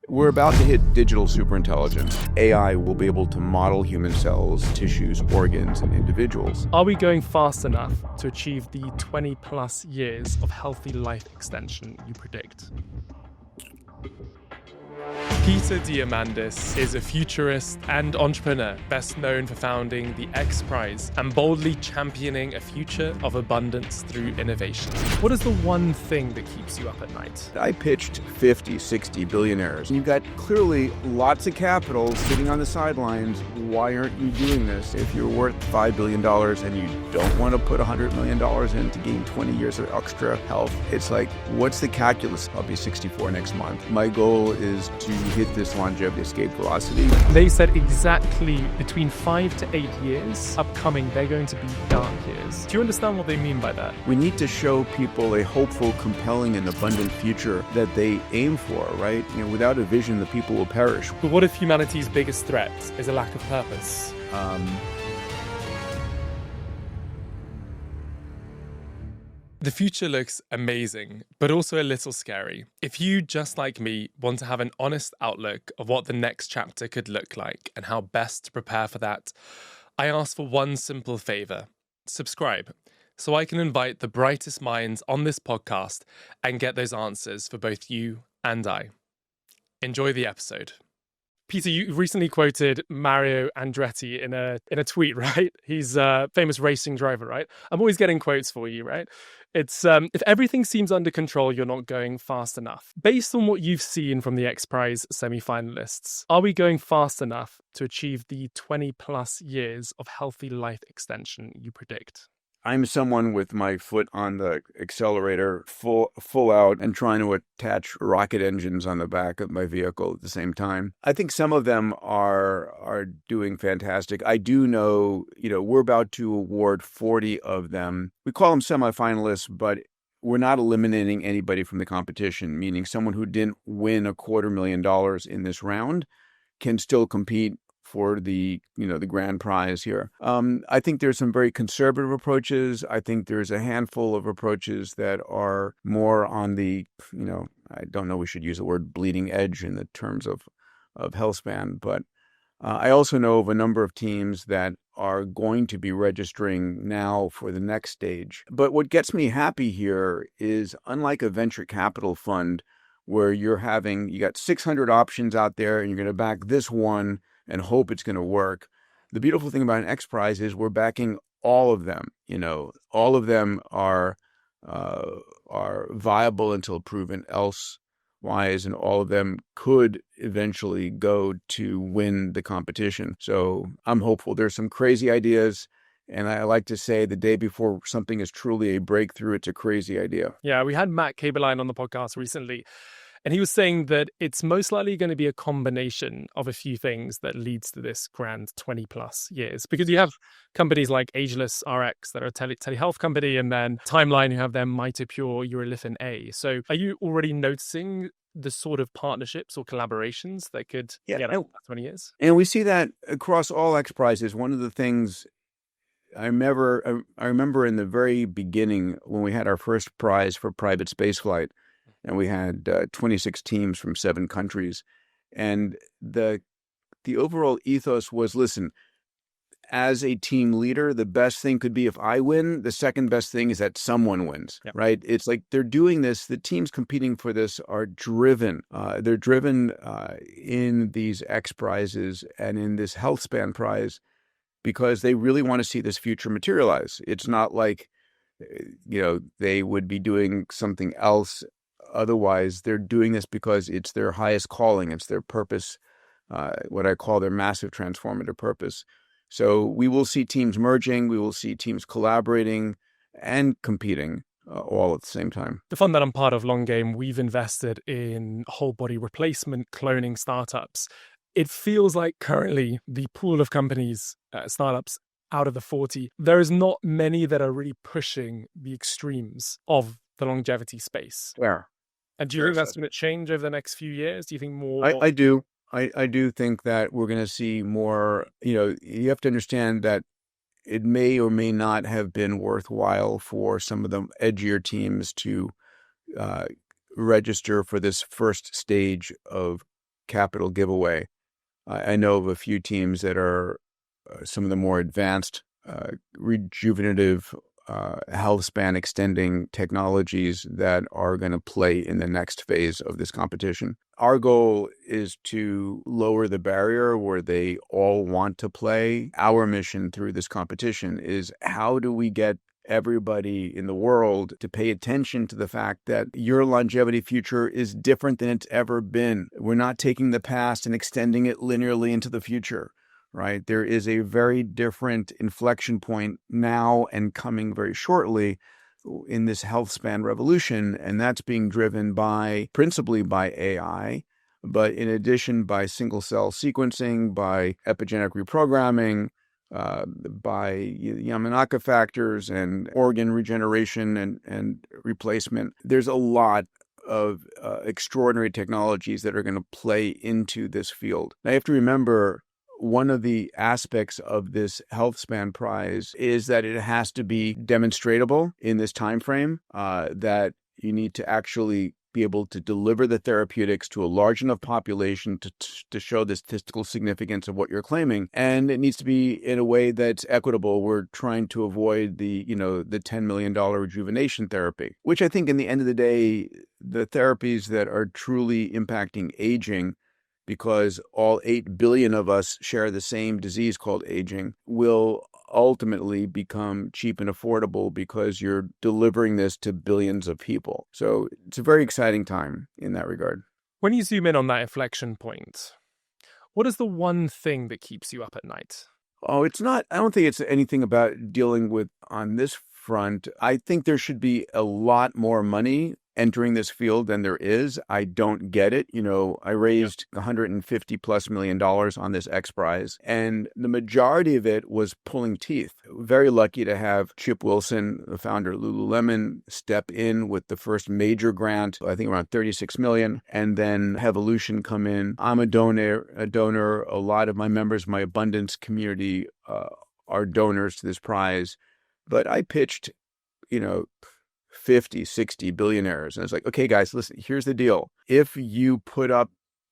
We're about to hit digital superintelligence. AI will be able to model human cells, tissues, organs, and individuals. Are we going fast enough to achieve the 20 plus years of healthy life extension you predict? Peter Diamandis is a futurist and entrepreneur, best known for founding the X Prize and boldly championing a future of abundance through innovation. What is the one thing that keeps you up at night? I pitched 50, 60 billionaires. You've got clearly lots of capital sitting on the sidelines. Why aren't you doing this? If you're worth $5 billion and you don't want to put $100 million in to gain 20 years of extra health, it's like, what's the calculus? I'll be 64 next month. My goal is to hit this longevity escape velocity. They said exactly between 5 to 8 years upcoming, they're going to be dark years. Do you understand what they mean by that? We need to show people a hopeful, compelling, and abundant future that they aim for, right? Without a vision, the people will perish. But what if humanity's biggest threat is a lack of purpose? The future looks amazing, but also a little scary. If you, just like me, want to have an honest outlook of what the next chapter could look like and how best to prepare for that, I ask for one simple favor: subscribe, so I can invite the brightest minds on this podcast and get those answers for both you and I. Enjoy the episode. Peter, you recently quoted Mario Andretti in a tweet, right? He's a famous racing driver, right? I'm always getting quotes for you, right? It's if everything seems under control, you're not going fast enough. Based on what you've seen from the X Prize semi-finalists, are we going fast enough to achieve the 20 plus years of healthy life extension you predict? I'm someone with my foot on the accelerator, full out, and trying to attach rocket engines on the back of my vehicle at the same time. I think some of them are doing fantastic. I do know, we're about to award 40 of them. We call them semifinalists, but we're not eliminating anybody from the competition, meaning someone who didn't win $250,000 in this round can still compete for the grand prize here. I think there's some very conservative approaches. I think there's a handful of approaches that are more on the, I don't know, we should use the word bleeding edge in the terms of Healthspan, but I also know of a number of teams that are going to be registering now for the next stage. But what gets me happy here is, unlike a venture capital fund where you got 600 options out there and you're going to back this one and hope it's going to work. The beautiful thing about an X Prize is we're backing all of them. All of them are viable until proven elsewise, and all of them could eventually go to win the competition. So I'm hopeful. There's some crazy ideas, and I like to say the day before something is truly a breakthrough, it's a crazy idea. Yeah, we had Matt Kaberlein on the podcast recently, and he was saying that it's most likely going to be a combination of a few things that leads to this grand 20 plus years. Because you have companies like Ageless RX that are a telehealth company, and then Timeline who have their MitoPure urolithin A. So are you already noticing the sort of partnerships or collaborations that could get us 20 years? And we see that across all X Prizes. One of the things I remember in the very beginning when we had our first prize for private spaceflight, and we had 26 teams from 7 countries. And the overall ethos was, listen, as a team leader, the best thing could be if I win. The second best thing is that someone wins, right? It's like they're doing this. The teams competing for this are driven. They're driven in these X Prizes and in this Healthspan prize because they really want to see this future materialize. It's not like, they would be doing something else. Otherwise, they're doing this because it's their highest calling. It's their purpose, what I call their massive transformative purpose. So we will see teams merging. We will see teams collaborating and competing all at the same time. The fund that I'm part of, Long Game, we've invested in whole body replacement cloning startups. It feels like currently the pool of companies, startups, out of the 40, there is not many that are really pushing the extremes of the longevity space. Where? And do you think that's going to change over the next few years? Do you think more? I do. I do think that we're going to see more. You have to understand that it may or may not have been worthwhile for some of the edgier teams to register for this first stage of capital giveaway. I know of a few teams that are some of the more advanced rejuvenative health span extending technologies that are going to play in the next phase of this competition. Our goal is to lower the barrier where they all want to play. Our mission through this competition is how do we get everybody in the world to pay attention to the fact that your longevity future is different than it's ever been. We're not taking the past and extending it linearly into the future. Right? There is a very different inflection point now and coming very shortly in this health span revolution. And that's being driven principally by AI, but in addition by single cell sequencing, by epigenetic reprogramming, by Yamanaka factors and organ regeneration and replacement. There's a lot of extraordinary technologies that are going to play into this field. Now you have to remember, one of the aspects of this Healthspan prize is that it has to be demonstratable in this time frame, that you need to actually be able to deliver the therapeutics to a large enough population to show the statistical significance of what you're claiming. And it needs to be in a way that's equitable. We're trying to avoid the $10 million rejuvenation therapy, which I think in the end of the day, the therapies that are truly impacting aging, because all 8 billion of us share the same disease called aging, will ultimately become cheap and affordable because you're delivering this to billions of people. So it's a very exciting time in that regard. When you zoom in on that inflection point, what is the one thing that keeps you up at night? I don't think it's anything about dealing with on this front. I think there should be a lot more money entering this field than there is. I don't get it. I raised $150+ million on this X Prize, and the majority of it was pulling teeth. Very lucky to have Chip Wilson, the founder of Lululemon, step in with the first major grant, I think around $36 million, and then Evolution come in. I'm a donor. A lot of my members, my abundance community, are donors to this prize. But I pitched, 50, 60 billionaires. And it's like, okay, guys, listen, here's the deal. If you put up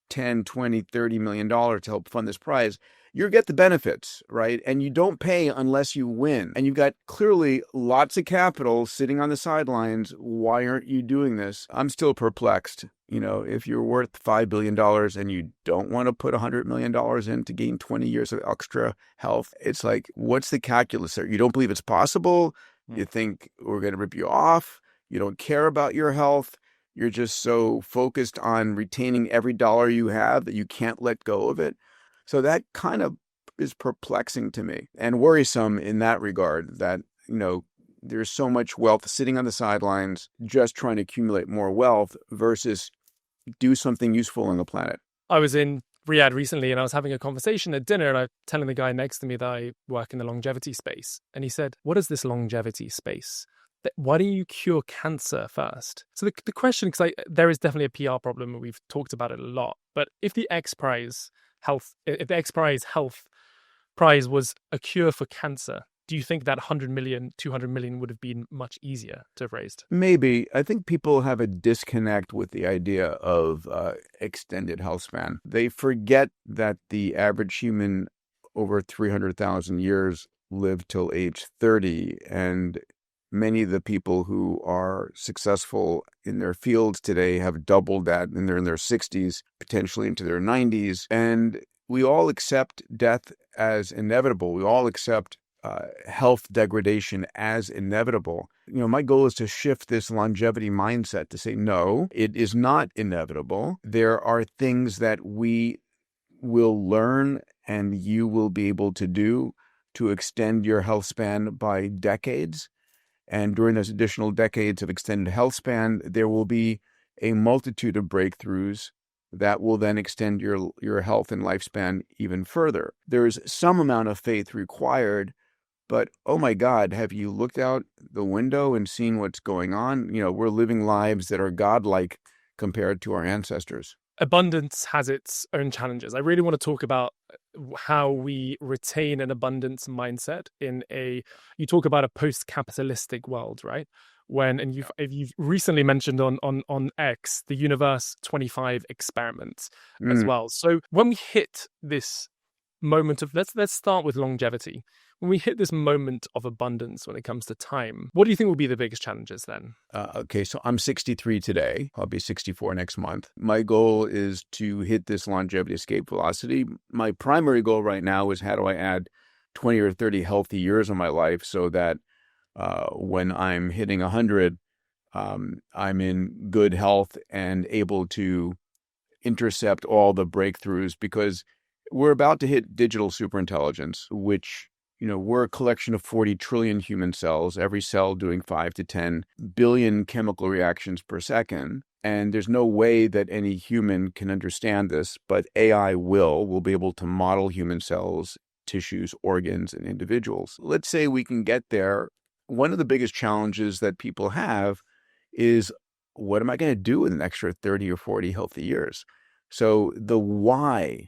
10, 20, $30 million to help fund this prize, you get the benefits, right? And you don't pay unless you win. And you've got clearly lots of capital sitting on the sidelines. Why aren't you doing this? I'm still perplexed. If you're worth $5 billion and you don't want to put $100 million in to gain 20 years of extra health, it's like, what's the calculus there? You don't believe it's possible? You think we're going to rip you off? You don't care about your health? You're just so focused on retaining every dollar you have that you can't let go of it. So that kind of is perplexing to me and worrisome in that regard, that, there's so much wealth sitting on the sidelines just trying to accumulate more wealth versus do something useful on the planet. I was in Riyadh recently and I was having a conversation at dinner and I was telling the guy next to me that I work in the longevity space. And he said, what is this longevity space? Why don't you cure cancer first? So the question, because there is definitely a PR problem, and we've talked about it a lot, but if the X Prize Health Prize was a cure for cancer, do you think that 100 million, 200 million would have been much easier to have raised? Maybe. I think people have a disconnect with the idea of extended health span. They forget that the average human over 300,000 years lived till age 30, and many of the people who are successful in their fields today have doubled that, and they're in their 60s, potentially into their 90s. And we all accept death as inevitable. We all accept health degradation as inevitable. My goal is to shift this longevity mindset to say, no, it is not inevitable. There are things that we will learn and you will be able to do to extend your health span by decades. And during those additional decades of extended health span, there will be a multitude of breakthroughs that will then extend your health and lifespan even further. There's some amount of faith required, but oh my God, have you looked out the window and seen what's going on? We're living lives that are godlike compared to our ancestors. Abundance has its own challenges. I really want to talk about how we retain an abundance mindset you talk about a post-capitalistic world, right? and you've recently mentioned on X the Universe 25 experiment as Mm. well. So when we hit this moment of let's start with longevity. When we hit this moment of abundance when it comes to time, what do you think will be the biggest challenges then? Okay, so I'm 63 today. I'll be 64 next month. My goal is to hit this longevity escape velocity. My primary goal right now is how do I add 20 or 30 healthy years of my life so that when I'm hitting 100, I'm in good health and able to intercept all the breakthroughs, because we're about to hit digital superintelligence, which, we're a collection of 40 trillion human cells, every cell doing 5 to 10 billion chemical reactions per second. And there's no way that any human can understand this, but AI will be able to model human cells, tissues, organs, and individuals. Let's say we can get there. One of the biggest challenges that people have is, what am I going to do with an extra 30 or 40 healthy years? So the why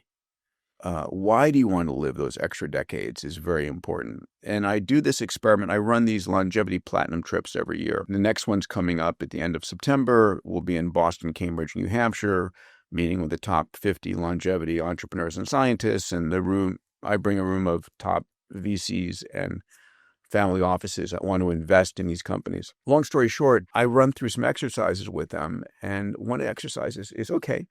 do you want to live those extra decades is very important. And I do this experiment. I run these longevity platinum trips every year. The next one's coming up at the end of September. We'll be in Boston, Cambridge, New Hampshire, meeting with the top 50 longevity entrepreneurs and scientists. And I bring a room of top VCs and family offices that want to invest in these companies. Long story short, I run through some exercises with them. And one of the exercises is, okay,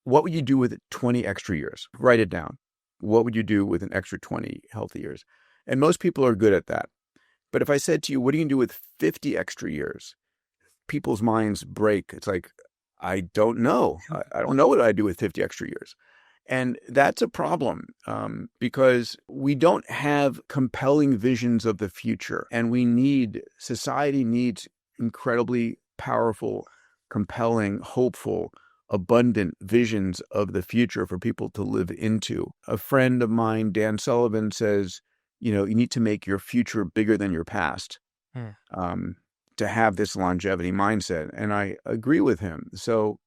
what would you do with 20 extra years? Write it down. What would you do with an extra 20 healthy years? And most people are good at that. But if I said to you, what are you going to do with 50 extra years? People's minds break. It's like, I don't know. I don't know what I'd do with 50 extra years. And that's a problem because we don't have compelling visions of the future. And society needs incredibly powerful, compelling, hopeful, abundant visions of the future for people to live into. A friend of mine, Dan Sullivan, says, you need to make your future bigger than your past to have this longevity mindset. And I agree with him. So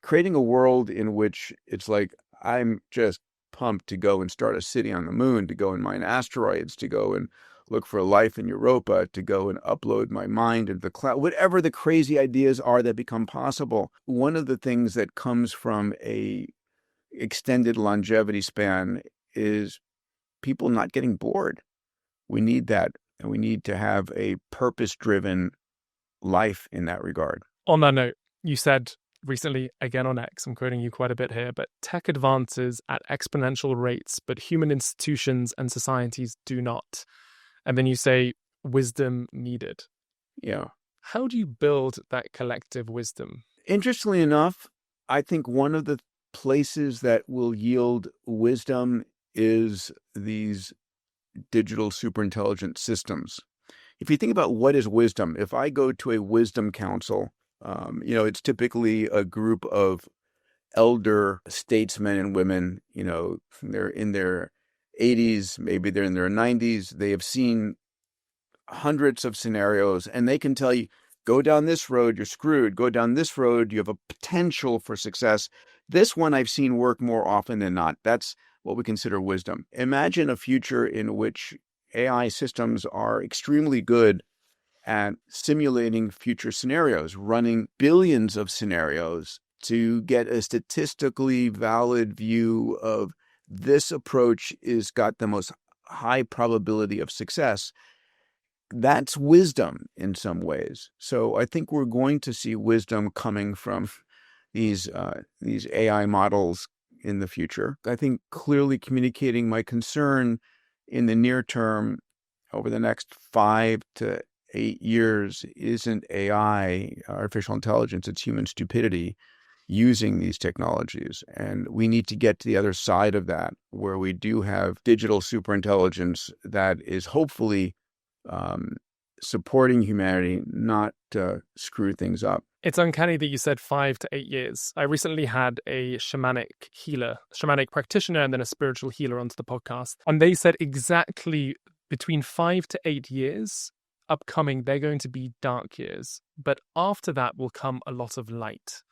creating a world in which it's like, I'm just pumped to go and start a city on the moon, to go and mine asteroids, to go and look for life in Europa, to go and upload my mind into the cloud, whatever the crazy ideas are that become possible. One of the things that comes from a extended longevity span is people not getting bored. We need that, and we need to have a purpose-driven life in that regard. On that note, you said recently, again on X, I'm quoting you quite a bit here, but tech advances at exponential rates, but human institutions and societies do not. And then you say wisdom needed. Yeah. How do you build that collective wisdom? Interestingly enough, I think one of the places that will yield wisdom is these digital superintelligent systems. If you think about what is wisdom, if I go to a wisdom council, it's typically a group of elder statesmen and women, they're in their 80s, maybe they're in their 90s. They have seen hundreds of scenarios, and they can tell you, go down this road, you're screwed. Go down this road, you have a potential for success. This one I've seen work more often than not. That's what we consider wisdom. Imagine a future in which AI systems are extremely good at simulating future scenarios, running billions of scenarios to get a statistically valid view of this approach is got the most high probability of success. That's wisdom in some ways. So I think we're going to see wisdom coming from these AI models in the future. I think clearly communicating my concern in the near term over the next 5 to 8 years isn't AI, artificial intelligence, it's human stupidity using these technologies. And we need to get to the other side of that, where we do have digital superintelligence that is hopefully supporting humanity, not screw things up. It's uncanny that you said 5 to 8 years. I recently had a shamanic practitioner, and then a spiritual healer onto the podcast. And they said exactly between 5 to 8 years upcoming, they're going to be dark years. But after that will come a lot of light.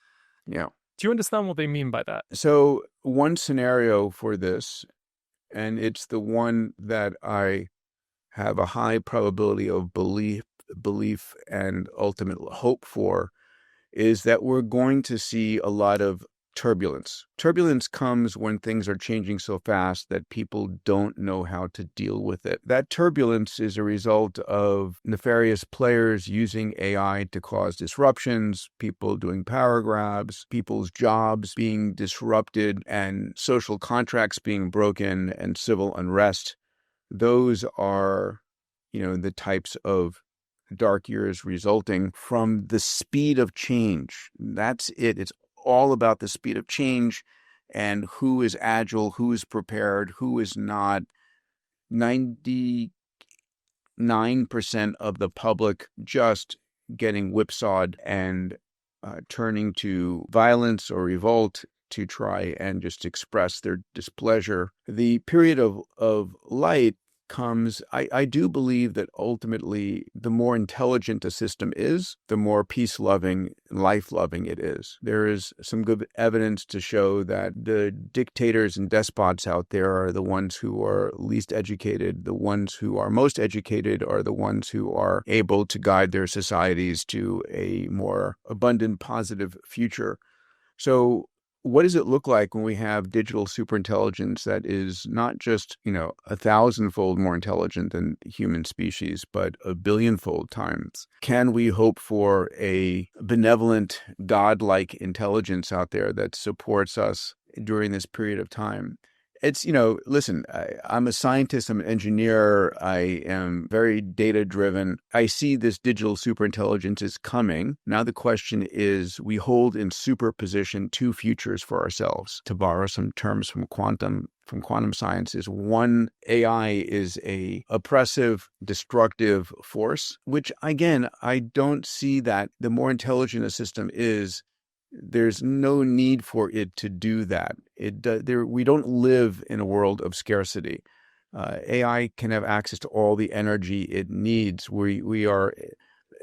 Yeah. Do you understand what they mean by that? So one scenario for this, and it's the one that I have a high probability of belief belief and ultimate hope for is that we're going to see a lot of turbulence. Turbulence comes when things are changing so fast that people don't know how to deal with it. That turbulence is a result of nefarious players using AI to cause disruptions, people doing power grabs, people's jobs being disrupted, and social contracts being broken, and civil unrest. Those are, the types of dark years resulting from the speed of change. That's it. It's all about the speed of change and who is agile, who is prepared, who is not. 99% of the public just getting whipsawed and turning to violence or revolt to try and just express their displeasure. The period of light comes, I do believe that ultimately the more intelligent a system is, the more peace-loving, life-loving it is. There is some good evidence to show that the dictators and despots out there are the ones who are least educated. The ones who are most educated are the ones who are able to guide their societies to a more abundant, positive future. So what does it look like when we have digital superintelligence that is not just, 1,000-fold more intelligent than human species, but 1,000,000,000-fold times? Can we hope for a benevolent, godlike intelligence out there that supports us during this period of time? It's, listen, I'm a scientist, I'm an engineer, I am very data-driven. I see this digital superintelligence is coming. Now the question is, we hold in superposition two futures for ourselves. To borrow some terms from quantum sciences, one, AI is a oppressive, destructive force, which again, I don't see that the more intelligent a system is, there's no need for it to do that. We don't live in a world of scarcity. AI can have access to all the energy it needs. We are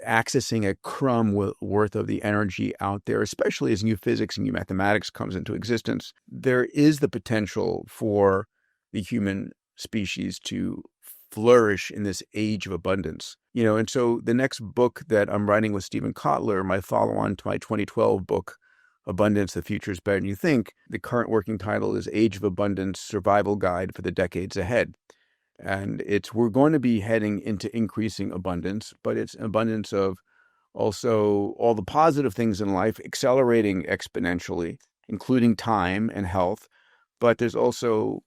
accessing a crumb worth of the energy out there, especially as new physics and new mathematics comes into existence. There is the potential for the human species to flourish in this age of abundance. And so the next book that I'm writing with Stephen Kotler, my follow-on to my 2012 book, Abundance, The Future is Better Than You Think, the current working title is Age of Abundance, Survival Guide for the Decades Ahead. And we're going to be heading into increasing abundance, but it's an abundance of also all the positive things in life accelerating exponentially, including time and health. But there's also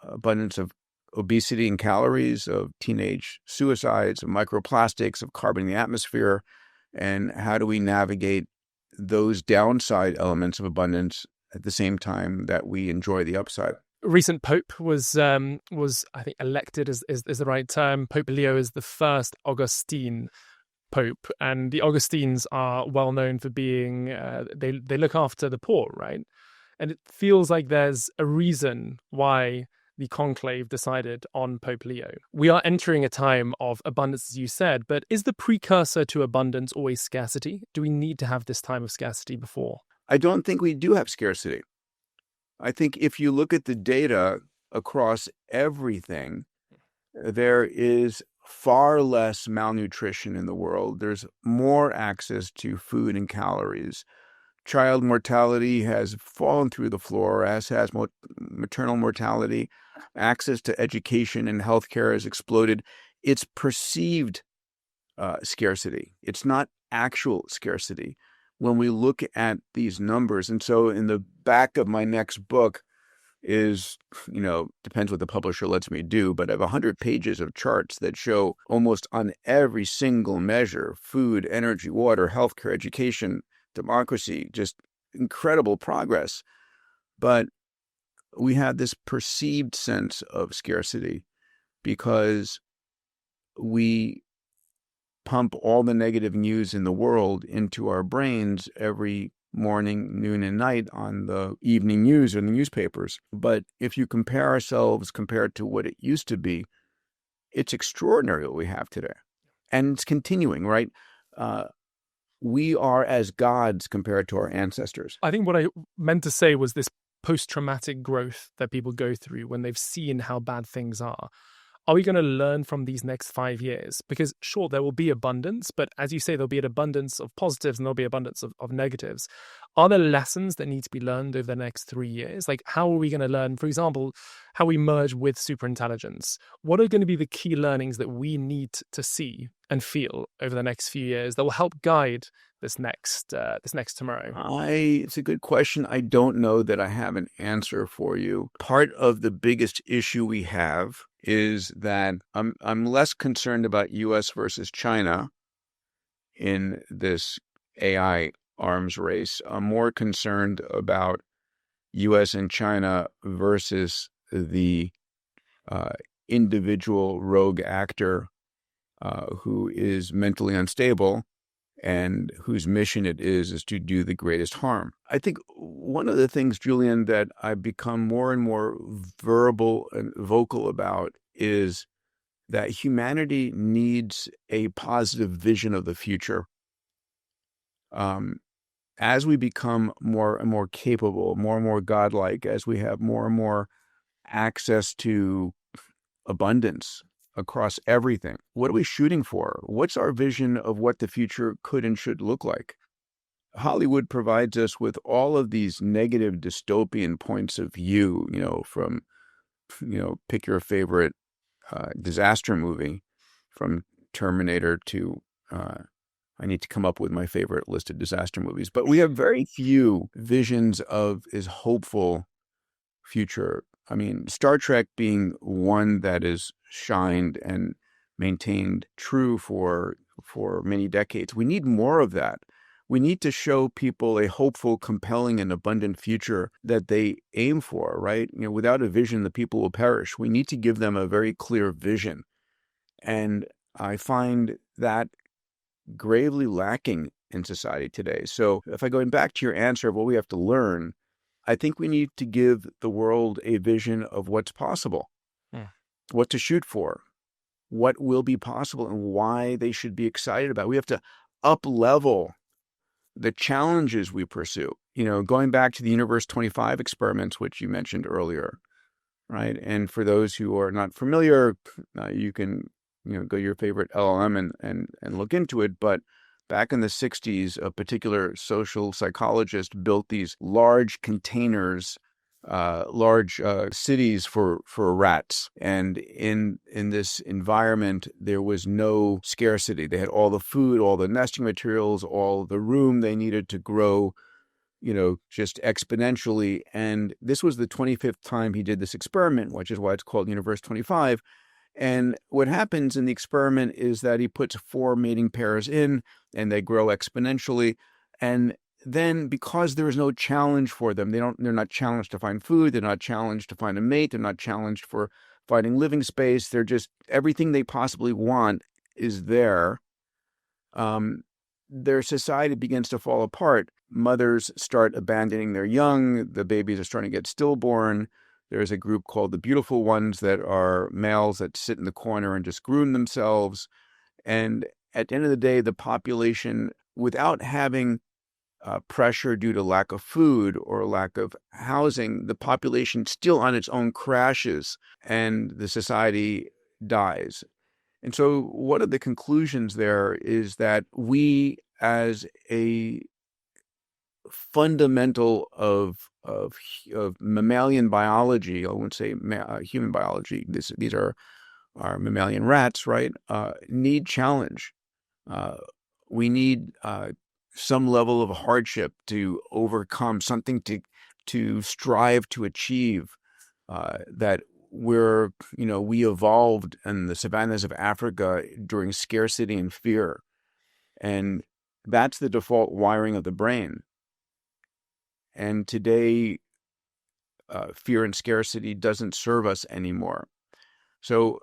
abundance of obesity and calories, of teenage suicides, of microplastics, of carbon in the atmosphere, and how do we navigate those downside elements of abundance at the same time that we enjoy the upside. Recent Pope was I think elected is the right term. Pope Leo is the first Augustine Pope, and the Augustines are well known for being they look after the poor, right? And it feels like there's a reason why the conclave decided on Pope Leo. We are entering a time of abundance, as you said, but is the precursor to abundance always scarcity? Do we need to have this time of scarcity before? I don't think we do have scarcity. I think if you look at the data across everything, there is far less malnutrition in the world. There's more access to food and calories. Child mortality has fallen through the floor, as has maternal mortality. Access to education and healthcare has exploded. It's perceived scarcity. It's not actual scarcity when we look at these numbers. And so in the back of my next book is, depends what the publisher lets me do, but I have 100 pages of charts that show almost on every single measure, food, energy, water, healthcare, education, democracy, just incredible progress. But we have this perceived sense of scarcity because we pump all the negative news in the world into our brains every morning, noon, and night on the evening news or the newspapers. But if you compare ourselves compared to what it used to be, it's extraordinary what we have today. And it's continuing, right? We are as gods compared to our ancestors. I think what I meant to say was this post-traumatic growth that people go through when they've seen how bad things are. are we going to learn from these next 5 years? Because sure, there will be abundance, but as you say, there'll be an abundance of positives and there'll be abundance of negatives. Are there lessons that need to be learned over the next 3 years? Like, how are we going to learn, for example, how we merge with superintelligence? What are going to be the key learnings that we need to see and feel over the next few years that will help guide this next tomorrow? It's a good question. I don't know that I have an answer for you. Part of the biggest issue we have is that I'm less concerned about U.S. versus China in this AI arms race. I'm more concerned about U.S. and China versus the individual rogue actor who is mentally unstable and whose mission it is to do the greatest harm. I think one of the things, Julian, that I've become more and more verbal and vocal about is that humanity needs a positive vision of the future. As we become more and more capable, more and more godlike, as we have more and more access to abundance across everything, what are we shooting for? What's our vision of what the future could and should look like? Hollywood provides us with all of these negative dystopian points of view, from, pick your favorite disaster movie, from Terminator to, I need to come up with my favorite listed disaster movies, but we have very few visions of is hopeful future. I mean, Star Trek being one that is shined and maintained true for many decades. We need more of that. We need to show people a hopeful, compelling, and abundant future that they aim for, right? Without a vision, the people will perish. We need to give them a very clear vision. And I find that gravely lacking in society today. So if I go back to your answer of what we have to learn, I think we need to give the world a vision of what's possible, what to shoot for, what will be possible, and why they should be excited about. We have to up-level the challenges we pursue. Going back to the Universe 25 experiments, which you mentioned earlier, right? And for those who are not familiar, you can go to your favorite LLM and look into it. But back in the 60s, a particular social psychologist built these large containers, large cities for rats. And in this environment, there was no scarcity. They had all the food, all the nesting materials, all the room they needed to grow, just exponentially. And this was the 25th time he did this experiment, which is why it's called Universe 25. And what happens in the experiment is that he puts 4 mating pairs in and they grow exponentially. And then because there is no challenge for them, they're not challenged to find food. They're not challenged to find a mate. They're not challenged for finding living space. They're just, everything they possibly want is there. Their society begins to fall apart. Mothers start abandoning their young. The babies are starting to get stillborn. There's a group called the beautiful ones that are males that sit in the corner and just groom themselves. And at the end of the day, the population, without having pressure due to lack of food or lack of housing, the population still on its own crashes and the society dies. And so one of the conclusions there is that we, as a fundamental of mammalian biology, I wouldn't say human biology, these are mammalian rats, right? Need challenge. We need some level of hardship to overcome, something to strive to achieve, that we evolved in the savannas of Africa during scarcity and fear. And that's the default wiring of the brain. And today, fear and scarcity doesn't serve us anymore. So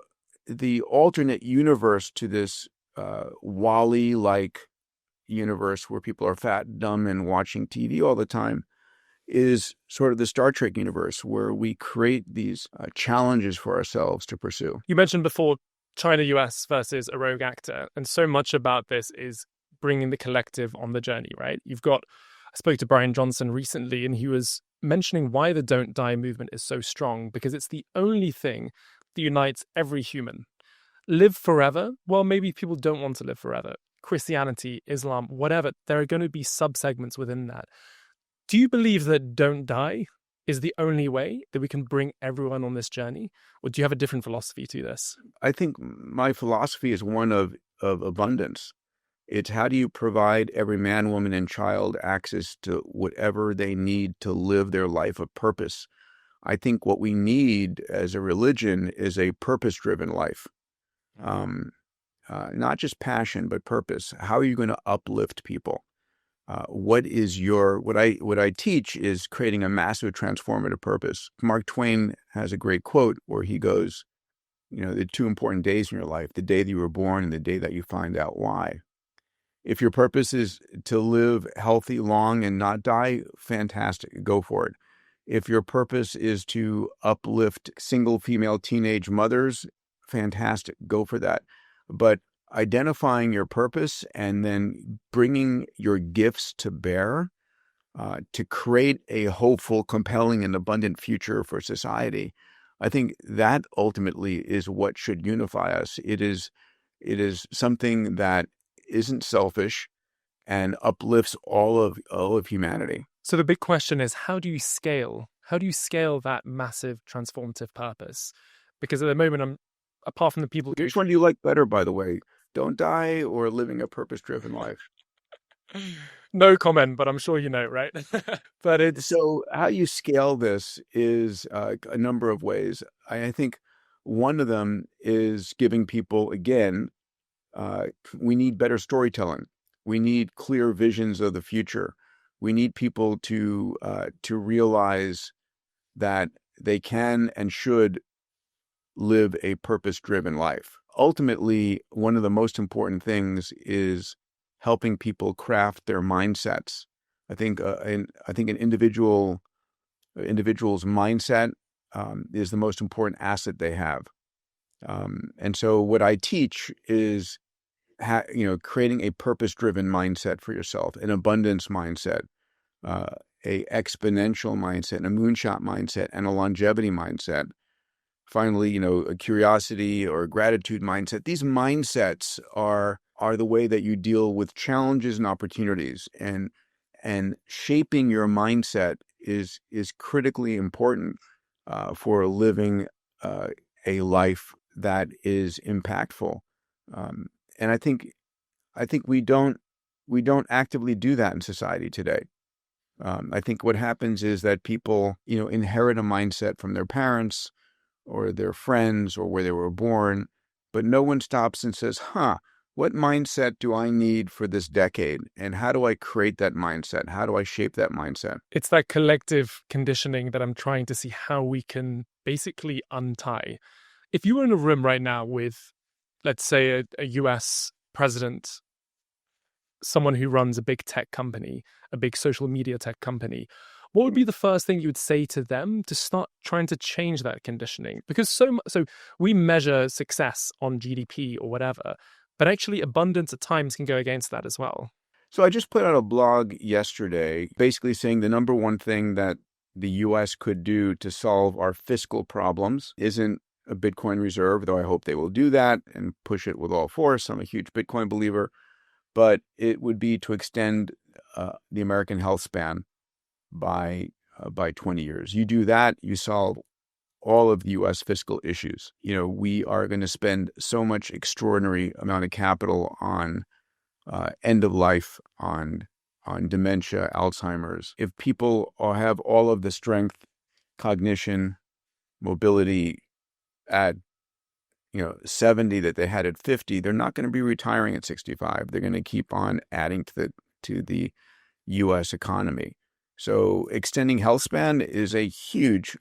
the alternate universe to this Wall-E-like universe where people are fat, dumb, and watching TV all the time is sort of the Star Trek universe where we create these challenges for ourselves to pursue. You mentioned before China-US versus a rogue actor, and so much about this is bringing the collective on the journey, right? I spoke to Brian Johnson recently, and he was mentioning why the Don't Die movement is so strong, because it's the only thing that unites every human. Live forever? Well, maybe people don't want to live forever. Christianity, Islam, whatever, there are going to be subsegments within that. Do you believe that don't die is the only way that we can bring everyone on this journey? Or do you have a different philosophy to this? I think my philosophy is one of abundance. It's how do you provide every man, woman, and child access to whatever they need to live their life of purpose. I think what we need as a religion is a purpose-driven life. Not just passion, but purpose. How are you going to uplift people? What I teach is creating a massive transformative purpose. Mark Twain has a great quote where he goes, the two important days in your life, the day that you were born and the day that you find out why. If your purpose is to live healthy, long, and not die, fantastic, go for it. If your purpose is to uplift single female teenage mothers, fantastic, go for that. But identifying your purpose and then bringing your gifts to bear to create a hopeful, compelling, and abundant future for society, I think that ultimately is what should unify us. It is something that isn't selfish and uplifts all of humanity. So the big question is, how do you scale? How do you scale that massive transformative purpose? Because at the moment, apart from the people... Which one do you like better, by the way? Don't die or living a purpose-driven life? No comment, but I'm sure you know, right? But so how you scale this is a number of ways. I think one of them is giving people, again, we need better storytelling. We need clear visions of the future. We need people to realize that they can and should live a purpose-driven life. Ultimately, one of the most important things is helping people craft their mindsets. I think an individual's mindset is the most important asset they have. And so what I teach is creating a purpose-driven mindset for yourself, an abundance mindset, a exponential mindset, a moonshot mindset, and a longevity mindset. Finally, a curiosity or a gratitude mindset. These mindsets are the way that you deal with challenges and opportunities, and shaping your mindset is critically important for living a life that is impactful. And I think we don't actively do that in society today. I think what happens is that people, inherit a mindset from their parents or their friends or where they were born, but no one stops and says, what mindset do I need for this decade? And how do I create that mindset? How do I shape that mindset? It's that collective conditioning that I'm trying to see how we can basically untie. If you were in a room right now with, let's say, a US president, someone who runs a big tech company, a big social media tech company, what would be the first thing you would say to them to start trying to change that conditioning? Because so we measure success on GDP or whatever, but actually abundance at times can go against that as well. So I just put out a blog yesterday basically saying the number one thing that the U.S. could do to solve our fiscal problems isn't a Bitcoin reserve, though I hope they will do that and push it with all force. I'm a huge Bitcoin believer, but it would be to extend the American health span by 20 years. You do that, you solve all of the U.S. fiscal issues. We are going to spend so much extraordinary amount of capital on end of life, on dementia, Alzheimer's. If people have all of the strength, cognition, mobility at 70 that they had at 50, they're not going to be retiring at 65. They're going to keep on adding to the U.S. economy. So extending Healthspan is a huge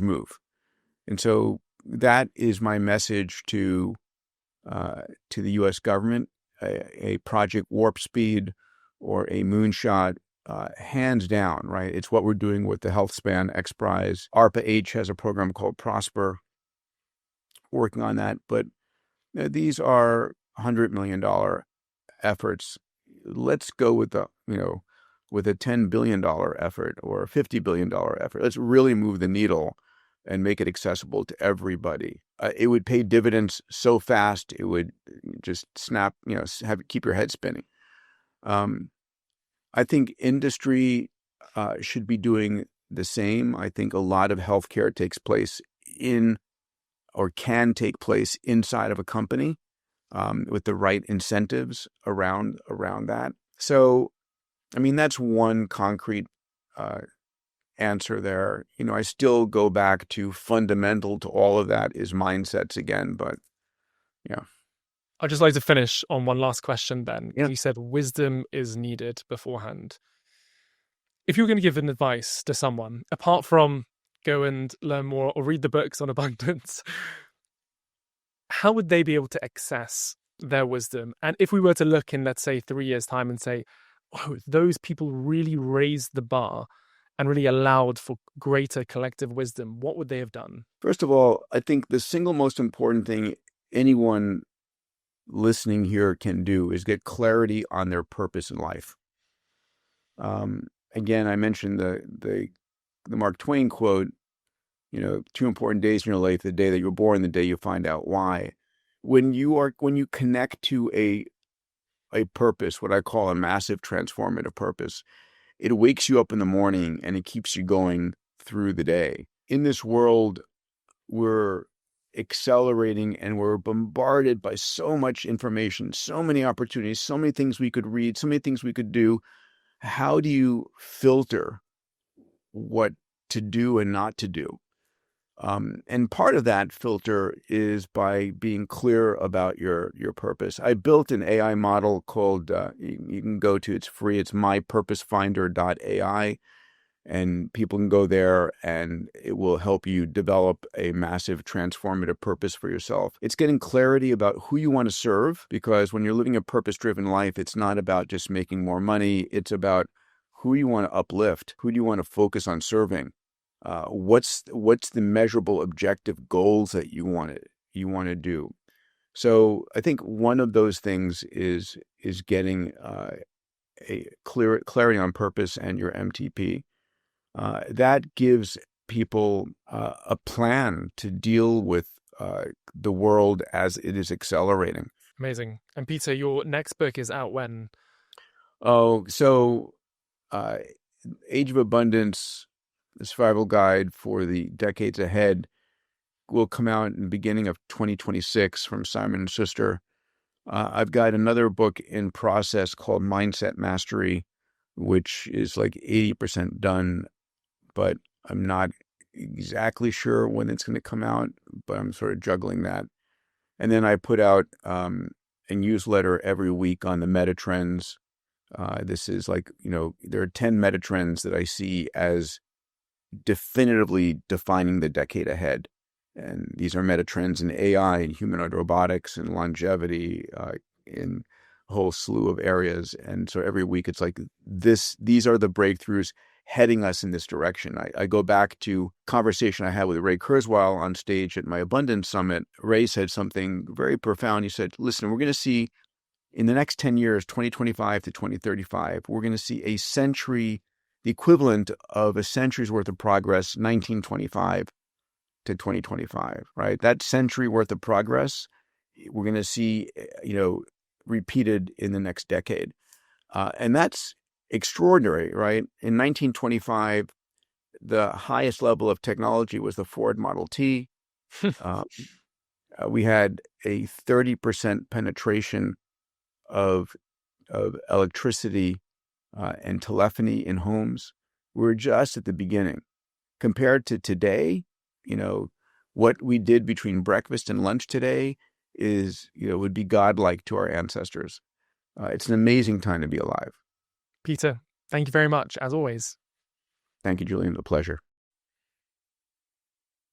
move, and so that is my message to the U.S. government. A Project Warp Speed or a moonshot, hands down, right? It's what we're doing with the Healthspan X Prize. ARPA-H has a program called Prosper, working on that. But these are $100 million efforts. Let's go with with a $10 billion effort or a $50 billion effort. Let's really move the needle and make it accessible to everybody. It would pay dividends so fast, it would just snap, keep your head spinning. I think industry should be doing the same. I think a lot of healthcare takes place or can take place inside of a company with the right incentives around that. So, I mean, that's one concrete answer there. I still go back to fundamental to all of that is mindsets again, but yeah. I'd just like to finish on one last question then. Yeah. You said wisdom is needed beforehand. If you were going to give an advice to someone, apart from go and learn more or read the books on abundance, how would they be able to access their wisdom? And if we were to look in, let's say, 3 years' time and say, oh, those people really raised the bar and really allowed for greater collective wisdom, what would they have done? First of all, I think the single most important thing anyone listening here can do is get clarity on their purpose in life. Again, I mentioned the Mark Twain quote, 2 important days in your life, the day that you're born, the day you find out why. When you connect to a purpose, what I call a massive transformative purpose, it wakes you up in the morning and it keeps you going through the day. In this world, we're accelerating and we're bombarded by so much information, so many opportunities, so many things we could read, so many things we could do. How do you filter what to do and not to do? And part of that filter is by being clear about your purpose. I built an AI model called, you can go to, it's free, it's mypurposefinder.ai, and people can go there and it will help you develop a massive transformative purpose for yourself. It's getting clarity about who you want to serve, because when you're living a purpose-driven life, it's not about just making more money. It's about who you want to uplift, who do you want to focus on serving. What's the measurable objective goals that you want to do? So I think one of those things is getting a clarity on purpose and your MTP. That gives people a plan to deal with the world as it is accelerating. Amazing. And Peter, your next book is out when? So Age of Abundance, the survival guide for the decades ahead, will come out in the beginning of 2026 from Simon & Schuster. I've got another book in process called Mindset Mastery, which is like 80% done, but I'm not exactly sure when it's going to come out, but I'm sort of juggling that. And then I put out a newsletter every week on the meta trends. This is like, there are 10 meta trends that I see as definitively defining the decade ahead. And these are meta trends in AI and humanoid robotics and longevity in a whole slew of areas. And so every week it's like these are the breakthroughs heading us in this direction. I go back to conversation I had with Ray Kurzweil on stage at my Abundance Summit. Ray said something very profound. He said, listen, we're going to see in the next 10 years, 2025 to 2035, we're going to see a century, the equivalent of a century's worth of progress, 1925 to 2025, right? That century worth of progress, we're going to see, repeated in the next decade. And that's extraordinary, right? In 1925, the highest level of technology was the Ford Model T. We had a 30% penetration of electricity and telephony in homes. We're just at the beginning. Compared to today, what we did between breakfast and lunch today is, would be godlike to our ancestors. It's an amazing time to be alive. Peter, thank you very much, as always. Thank you, Julian. A pleasure.